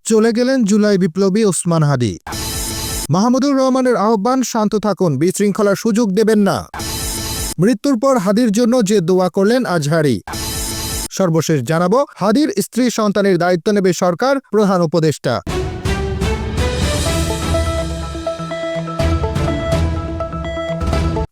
চলে গেলেন জুলাই বিপ্লবী ওসমান হাদি। মাহমুদুর রহমানের আহ্বান, শান্ত থাকুন, বিশৃঙ্খলার সুযোগ দেবেন না। মৃত্যুর পর হাদির জন্য যে দোয়া করলেন আজহারী। সর্বশেষ জানাবো, হাদির স্ত্রী সন্তানের দায়িত্ব নেবে সরকার, প্রধান উপদেষ্টা।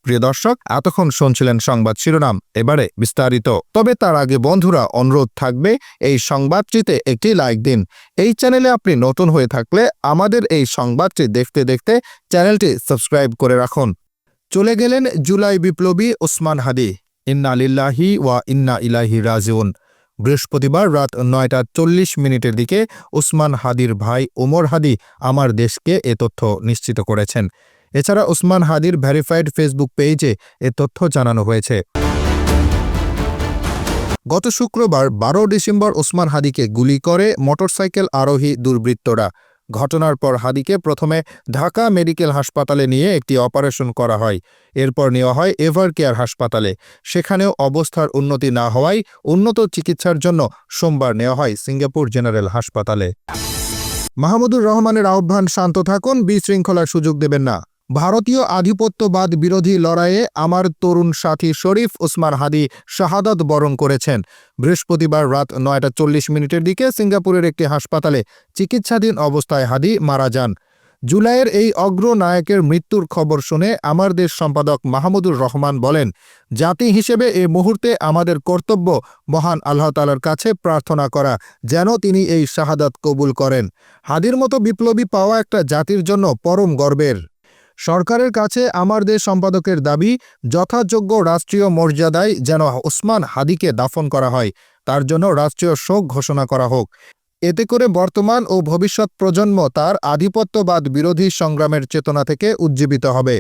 প্রিয় দর্শক, এতক্ষণ শুনছিলেন সংবাদ শিরোনাম, এবারে বিস্তারিত। তবে তার আগে বন্ধুরা, অনুরোধ থাকবে এই সংবাদটিতে একটি লাইক দিন। এই চ্যানেলে আপনি নতুন হয়ে থাকলে আমাদের এই সংবাদটি দেখতে দেখতে চ্যানেলটি সাবস্ক্রাইব করে রাখুন। চলে গেলেন জুলাই বিপ্লবী ওসমান হাদি। ইন্না লিল্লাহি ওয়া ইন্না ইলাইহি রাজিউন। বৃহস্পতিবার রাত 9:40 দিকে ওসমান হাদির ভাই ওমর হাদি আমার দেশকে এ তথ্য নিশ্চিত করেছেন। এছাড়া ওসমান হাদির ভেরিফাইড ফেসবুক পেজে এ তথ্য জানানো হয়েছে। গত শুক্রবার 12 ডিসেম্বর ওসমান হাদিকে গুলি করে মোটরসাইকেল আরোহী দুর্বৃত্তরা। ঘটনার পর হাদিকে প্রথমে ঢাকা মেডিকেল হাসপাতালে নিয়ে একটি অপারেশন করা হয়। এরপর নেওয়া হয় এভার কেয়ার হাসপাতালে। সেখানেও অবস্থার উন্নতি না হওয়ায় উন্নত চিকিৎসার জন্য সোমবার নেওয়া হয় সিঙ্গাপুর জেনারেল হাসপাতালে। মাহমুদুর রহমানের আহ্বান, শান্ত থাকুন, বিশৃঙ্খলার সুযোগ দেবেন না। ভারতীয় আধিপত্যবাদ বিরোধী লড়াইয়ে আমার তরুণ সাথী শরীফ ওসমান হাদি শাহাদাত বরণ করেছেন। বৃহস্পতিবার রাত 9:40 দিকে সিঙ্গাপুরের একটি হাসপাতালে চিকিৎসাধীন অবস্থায় হাদি মারা যান। জুলাইয়ের এই অগ্রনায়কের মৃত্যুর খবর শুনে আমার দেশ সম্পাদক মাহমুদুর রহমান বলেন, জাতি হিসেবে এ মুহূর্তে আমাদের কর্তব্য মহান আল্লাহ তাআলার কাছে প্রার্থনা করা যেন তিনি এই শাহাদাত কবুল করেন। হাদির মতো বিপ্লবী পাওয়া একটা জাতির জন্য পরম গর্বের। সরকারের কাছে আমার দেশ সম্পাদকের দাবি, যথাযোগ্য রাষ্ট্রীয় মর্যাদায় যেন ওসমান হাদিকে দাফন করা হয়, তার জন্য রাষ্ট্রীয় শোক ঘোষণা করা হোক। এতে করে বর্তমান ও ভবিষ্যৎ প্রজন্ম তার আধিপত্যবাদ বিরোধী সংগ্রামের চেতনা থেকে উজ্জীবিত হবে।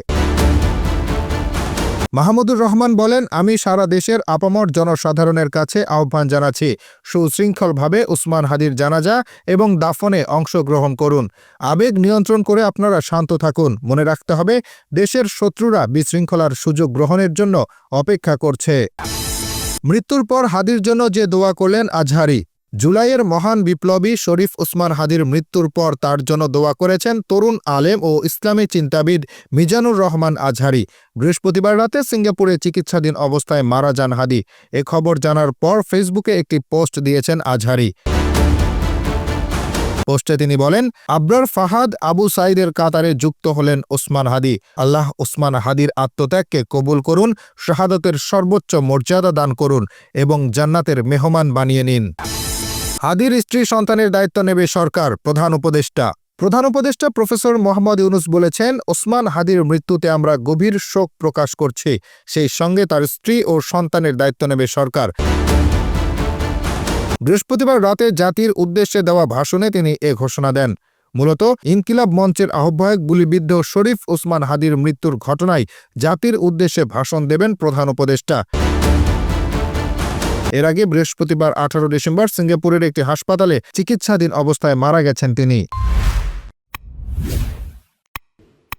মাহমুদুর রহমান বলেন, আমি সারা দেশের আপামর জনসাধারণের কাছে আহ্বান জানাচ্ছি, সুশৃঙ্খলভাবে ওসমান হাদির জানাজা এবং দাফনে অংশগ্রহণ করুন। আবেগ নিয়ন্ত্রণ করে আপনারা শান্ত থাকুন। মনে রাখতে হবে, দেশের শত্রুরা বিশৃঙ্খলার সুযোগ গ্রহণের জন্য অপেক্ষা করছে। মৃত্যুর পর হাদির জন্য যে দোয়া করলেন আজহারী। জুলাইয়ের মহান বিপ্লবী শরীফ ওসমান হাদির মৃত্যুর পর তার জন্য দোয়া করেছেন তরুণ আলেম ও ইসলামী চিন্তাবিদ মিজানুর রহমান আজহারী। বৃহস্পতিবার রাতে সিঙ্গাপুরে চিকিৎসাধীন অবস্থায় মারা যান হাদি। এ খবর জানার পর ফেসবুকে একটি পোস্ট দিয়েছেন আজহারী। পোস্টে তিনি বলেন, আবরার ফাহাদ আবু সাইদের কাতারে যুক্ত হলেন ওসমান হাদি। আল্লাহ ওসমান হাদির আত্মত্যাগকে কবুল করুন, শাহাদাতের সর্বোচ্চ মর্যাদা দান করুন এবং জান্নাতের মেহমান বানিয়ে নিন। হাদির স্ত্রী সন্তানের দায়িত্ব নেবে সরকার, প্রধান উপদেষ্টা। প্রধান উপদেষ্টা প্রফেসর মোহাম্মদ ইউনুস বলেছেন, ওসমান হাদির মৃত্যুতে আমরা গভীর শোক প্রকাশ করছি। সেই সঙ্গে তার স্ত্রী ও সন্তানের দায়িত্ব নেবে সরকার। বৃহস্পতিবার রাতে জাতির উদ্দেশ্যে দেওয়া ভাষণে তিনি এ ঘোষণা দেন। মূলত ইনকিলাব মঞ্চের আহ্বায়ক গুলিবিদ্ধ শরীফ ওসমান হাদির মৃত্যুর ঘটনায় জাতির উদ্দেশ্যে ভাষণ দেবেন প্রধান উপদেষ্টা। এর আগে বৃহস্পতিবার 18 ডিসেম্বর সিঙ্গাপুরের একটি হাসপাতালে চিকিৎসাধীন অবস্থায় মারা গেছেন তিনি।